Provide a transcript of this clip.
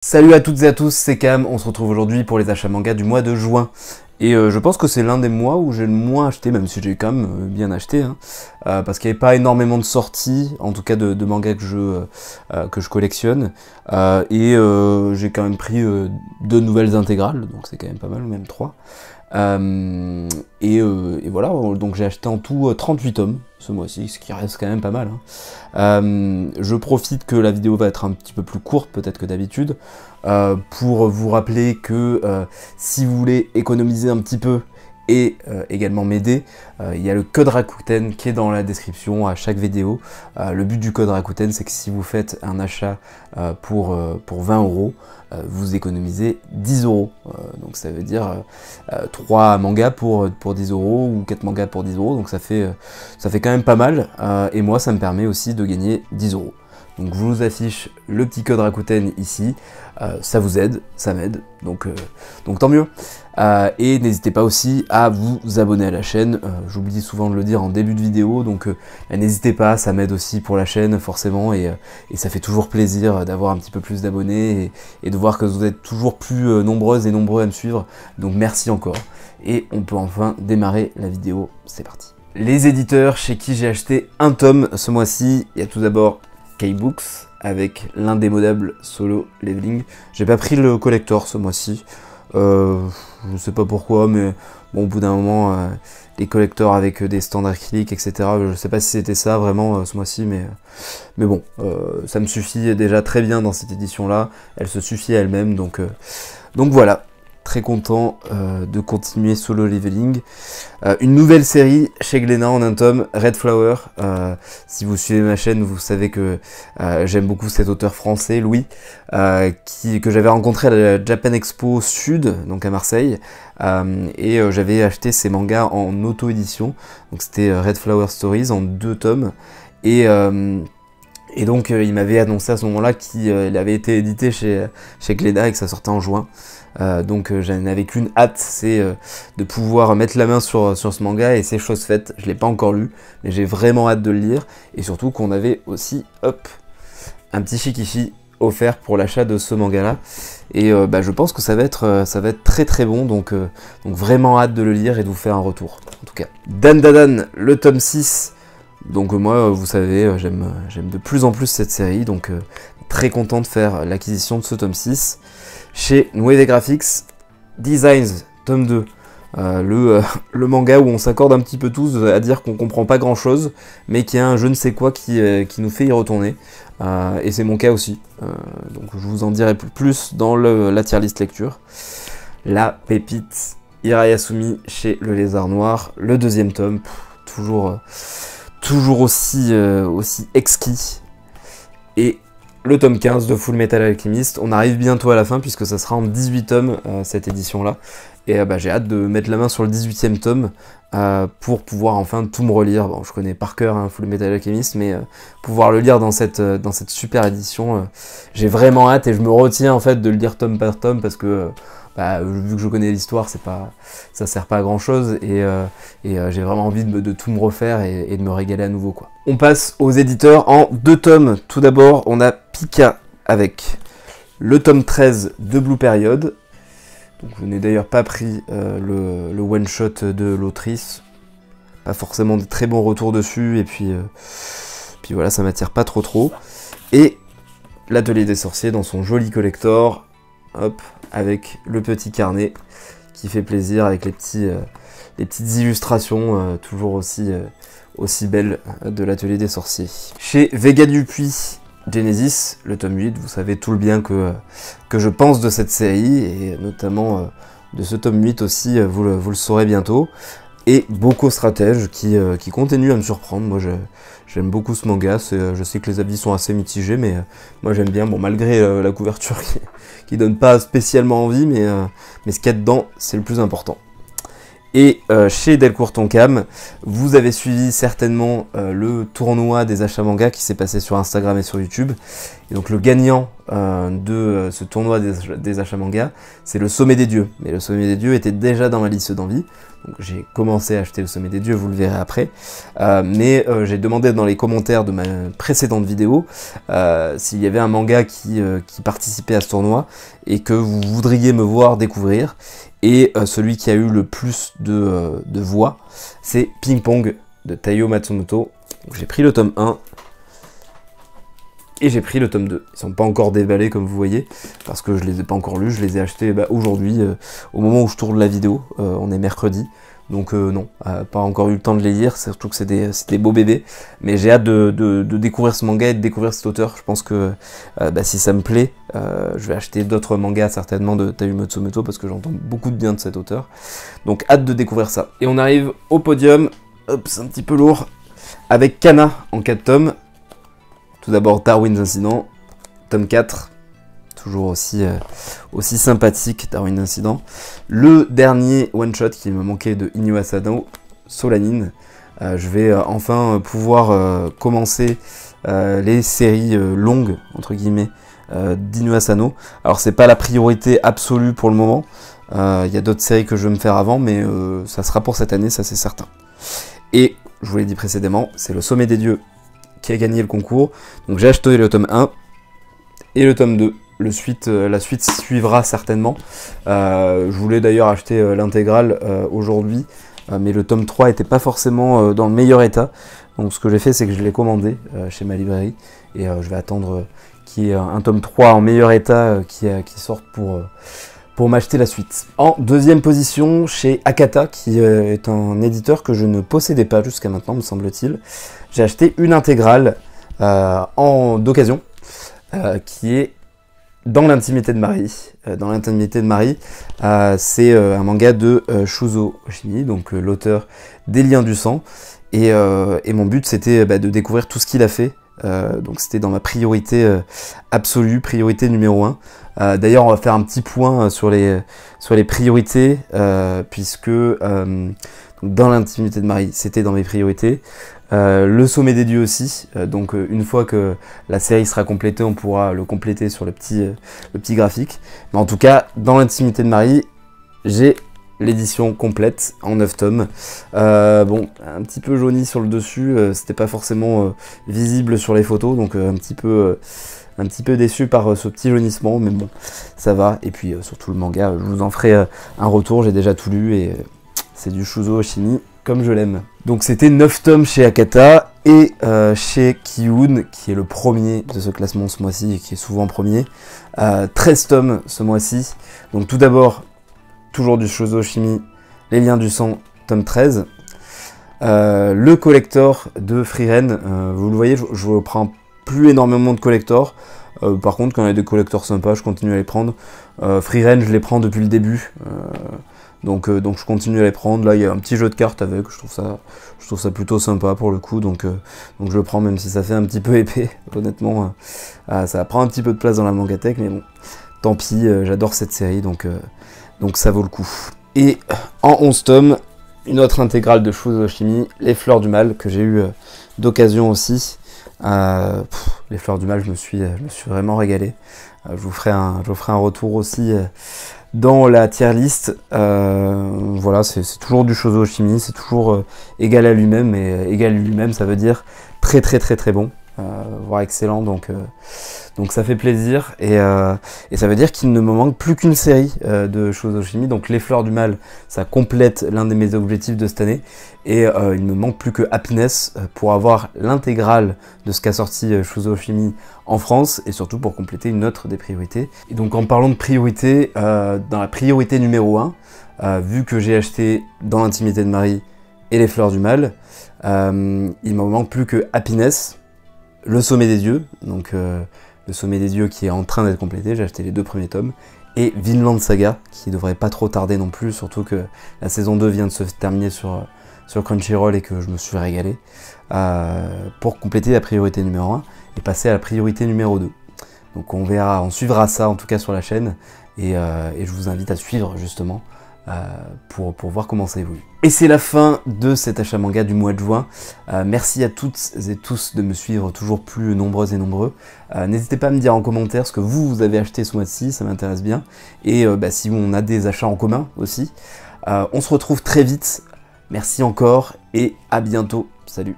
Salut à toutes et à tous, c'est Cam, on se retrouve aujourd'hui pour les achats manga du mois de juin. Et je pense que c'est l'un des mois où j'ai le moins acheté, même si j'ai quand même bien acheté, hein, parce qu'il n'y avait pas énormément de sorties, en tout cas de mangas que je collectionne, et j'ai quand même pris 2 nouvelles intégrales, donc c'est quand même pas mal, ou même 3. Et voilà, donc j'ai acheté en tout 38 tomes ce mois-ci, ce qui reste quand même pas mal, hein. Je profite que la vidéo va être un petit peu plus courte peut-être que d'habitude, pour vous rappeler que si vous voulez économiser un petit peu et également m'aider, il y a le code Rakuten qui est dans la description à chaque vidéo. Le but du code Rakuten, c'est que si vous faites un achat pour 20 €, vous économisez 10 €. Donc ça veut dire 3 mangas pour 10 € ou 4 mangas pour 10 €. Donc ça fait quand même pas mal. Et moi, ça me permet aussi de gagner 10 €. Donc je vous affiche le petit code Rakuten ici, ça vous aide, ça m'aide, donc tant mieux. Et n'hésitez pas aussi à vous abonner à la chaîne, j'oublie souvent de le dire en début de vidéo, donc n'hésitez pas, ça m'aide aussi pour la chaîne forcément, et ça fait toujours plaisir d'avoir un petit peu plus d'abonnés, et de voir que vous êtes toujours plus nombreuses et nombreux à me suivre, donc merci encore. Et on peut enfin démarrer la vidéo, c'est parti. Les éditeurs chez qui j'ai acheté un tome ce mois-ci, il y a tout d'abord K-Books avec l'indémodable Solo Leveling. J'ai pas pris le collector ce mois-ci, je sais pas pourquoi, mais bon, au bout d'un moment, les collectors avec des standards acryliques, etc., je sais pas si c'était ça vraiment ce mois-ci, mais bon, ça me suffit déjà très bien dans cette édition-là, elle se suffit à elle-même, donc voilà. Très content de continuer Solo Leveling. Une nouvelle série chez Glénat en un tome, Red Flower. Si vous suivez ma chaîne, vous savez que j'aime beaucoup cet auteur français, Louis, que j'avais rencontré à la Japan Expo Sud, donc à Marseille, et j'avais acheté ses mangas en auto-édition. Donc c'était Red Flower Stories en 2 tomes. Et donc il m'avait annoncé à ce moment-là qu'il avait été édité chez Glénat et que ça sortait en juin. Donc j'en n'avais qu'une hâte, c'est de pouvoir mettre la main sur ce manga, et c'est chose faite. Je l'ai pas encore lu, mais j'ai vraiment hâte de le lire, et surtout qu'on avait aussi, hop, un petit shikishi offert pour l'achat de ce manga là, et je pense que ça va être très très bon, donc vraiment hâte de le lire et de vous faire un retour, en tout cas. Dan Dan Dan, le tome 6, donc moi vous savez, j'aime de plus en plus cette série, donc très content de faire l'acquisition de ce tome 6. Chez Nueve Graphics, Designs, tome 2, le manga où on s'accorde un petit peu tous à dire qu'on comprend pas grand chose, mais qu'il y a un je ne sais quoi qui nous fait y retourner, et c'est mon cas aussi, donc je vous en dirai plus dans la tier list lecture. La pépite Hirayasumi chez Le Lézard Noir, le 2e tome, toujours aussi exquis, et le tome 15 de Full Metal Alchemist. On arrive bientôt à la fin puisque ça sera en 18 tomes cette édition-là. Et j'ai hâte de mettre la main sur le 18e tome pour pouvoir enfin tout me relire. Bon, je connais par cœur Full Metal Alchemist, mais pouvoir le lire dans cette super édition, j'ai vraiment hâte, et je me retiens en fait de le lire tome par tome parce que vu que je connais l'histoire, ça sert pas à grand chose, et j'ai vraiment envie de tout me refaire et de me régaler à nouveau, quoi. On passe aux éditeurs en 2 tomes. Tout d'abord, on a Pika avec le tome 13 de Blue Period. Donc, je n'ai d'ailleurs pas pris le one shot de l'autrice, pas forcément de très bons retours dessus, et puis voilà, ça m'attire pas trop. Et l'Atelier des Sorciers dans son joli collector, hop, avec le petit carnet qui fait plaisir, avec les petites illustrations toujours aussi belles de l'Atelier des Sorciers. Chez Vega Dupuis, Genesis, le tome 8, vous savez tout le bien que je pense de cette série, et notamment de ce tome 8 aussi, vous le saurez bientôt. Et Boko Stratège qui continue à me surprendre. Moi j'aime beaucoup ce manga, je sais que les avis sont assez mitigés, mais moi j'aime bien, bon, malgré la couverture qui donne pas spécialement envie, mais ce qu'il y a dedans, c'est le plus important. Et chez Delcourt Tonkam, vous avez suivi certainement le tournoi des achats manga qui s'est passé sur Instagram et sur YouTube. Et donc le gagnant de ce tournoi des achats manga, c'est le Sommet des Dieux. Mais le Sommet des Dieux était déjà dans ma liste d'envie. Donc j'ai commencé à acheter le Sommet des Dieux, vous le verrez après. Mais j'ai demandé dans les commentaires de ma précédente vidéo s'il y avait un manga qui participait à ce tournoi et que vous voudriez me voir découvrir. Et celui qui a eu le plus de voix, c'est Ping Pong de Taiyo Matsumoto. J'ai pris le tome 1 et j'ai pris le tome 2. Ils sont pas encore déballés comme vous voyez, parce que je les ai pas encore lus, je les ai achetés aujourd'hui, au moment où je tourne la vidéo, on est mercredi. Donc non, pas encore eu le temps de les lire, surtout que c'est des beaux bébés. Mais j'ai hâte de découvrir ce manga et de découvrir cet auteur. Je pense que si ça me plaît, je vais acheter d'autres mangas certainement de Taiyo Matsumoto, parce que j'entends beaucoup de bien de cet auteur. Donc hâte de découvrir ça. Et on arrive au podium, hop, c'est un petit peu lourd, avec Kana en 4 tomes. Tout d'abord Darwin's Incident, tome 4. Toujours aussi sympathique, Darwin Incident. Le dernier one-shot qui me manquait de Inu Asano, Solanin. Je vais enfin pouvoir commencer les séries longues, entre guillemets, d'Inu Asano. Alors c'est pas la priorité absolue pour le moment. Il y a d'autres séries que je veux me faire avant, mais ça sera pour cette année, ça c'est certain. Et, je vous l'ai dit précédemment, c'est le Sommet des Dieux qui a gagné le concours. Donc j'ai acheté le tome 1 et le tome 2. La suite suivra certainement. Je voulais d'ailleurs acheter l'intégrale aujourd'hui, mais le tome 3 n'était pas forcément dans le meilleur état. Donc ce que j'ai fait, c'est que je l'ai commandé chez ma librairie, et je vais attendre qu'il y ait un tome 3 en meilleur état qui sorte pour m'acheter la suite. En deuxième position, chez Akata, qui est un éditeur que je ne possédais pas jusqu'à maintenant, me semble-t-il. J'ai acheté une intégrale d'occasion, qui est Dans l'intimité de Marie. Dans l'intimité de Marie, c'est un manga de Shuzo Oshimi, donc l'auteur des Liens du sang. Et mon but, c'était de découvrir tout ce qu'il a fait. Donc c'était dans ma priorité absolue, priorité numéro 1. D'ailleurs, on va faire un petit point sur les priorités, puisque Dans l'intimité de Marie, c'était dans mes priorités. Le Sommet des Dieux aussi, donc une fois que la série sera complétée, on pourra le compléter sur le petit graphique. Mais en tout cas, Dans l'intimité de Marie, j'ai l'édition complète en 9 tomes. Bon, un petit peu jauni sur le dessus, c'était pas forcément visible sur les photos, donc un petit peu déçu par ce petit jaunissement, mais bon, ça va. Et puis surtout le manga, je vous en ferai un retour, j'ai déjà tout lu et c'est du Shuzo Oshimi comme je l'aime. Donc c'était 9 tomes chez Akata et chez Kiun, qui est le premier de ce classement ce mois-ci et qui est souvent premier. 13 tomes ce mois-ci. Donc tout d'abord, toujours du Shuzo Oshimi, Les Liens du sang, tome 13. Le collector de Frieren, vous le voyez, je ne prends plus énormément de collectors. Par contre, quand il y a des collectors sympas, je continue à les prendre. Frieren, je les prends depuis le début. Donc je continue à les prendre. Là il y a un petit jeu de cartes avec, je trouve ça plutôt sympa pour le coup, donc je le prends même si ça fait un petit peu épais, honnêtement. Ça prend un petit peu de place dans la mangatech, mais bon, tant pis, j'adore cette série, donc ça vaut le coup. Et en 11 tomes, une autre intégrale de Shuzo Oshimi, Les Fleurs du Mal, que j'ai eu d'occasion aussi. Les Fleurs du Mal, je me suis vraiment régalé. Je vous ferai un retour aussi dans la tier list. Voilà, c'est toujours du Shuzo Oshimi, c'est toujours égal à lui-même, et égal à lui-même, ça veut dire très très très très bon, voire excellent, donc ça fait plaisir, et ça veut dire qu'il ne me manque plus qu'une série de Shuzo Oshimi, donc Les Fleurs du Mal, ça complète l'un de mes objectifs de cette année, et il ne me manque plus que Happiness pour avoir l'intégrale de ce qu'a sorti Shuzo Oshimi en France, et surtout pour compléter une autre des priorités. Et donc en parlant de priorité, dans la priorité numéro 1, vu que j'ai acheté Dans l'intimité de Marie et Les Fleurs du Mal, il ne me manque plus que Happiness, Le Sommet des Dieux, donc Le Sommet des Dieux qui est en train d'être complété, j'ai acheté les 2 premiers tomes, et Vinland Saga, qui devrait pas trop tarder non plus, surtout que la saison 2 vient de se terminer sur Crunchyroll et que je me suis régalé, pour compléter la priorité numéro 1 et passer à la priorité numéro 2. Donc on suivra ça en tout cas sur la chaîne, et je vous invite à suivre justement pour voir comment ça évolue. Et c'est la fin de cet achat manga du mois de juin. Merci à toutes et tous de me suivre toujours plus nombreuses et nombreux. N'hésitez pas à me dire en commentaire ce que vous avez acheté ce mois-ci, ça m'intéresse bien. Et si on a des achats en commun aussi. On se retrouve très vite. Merci encore et à bientôt. Salut.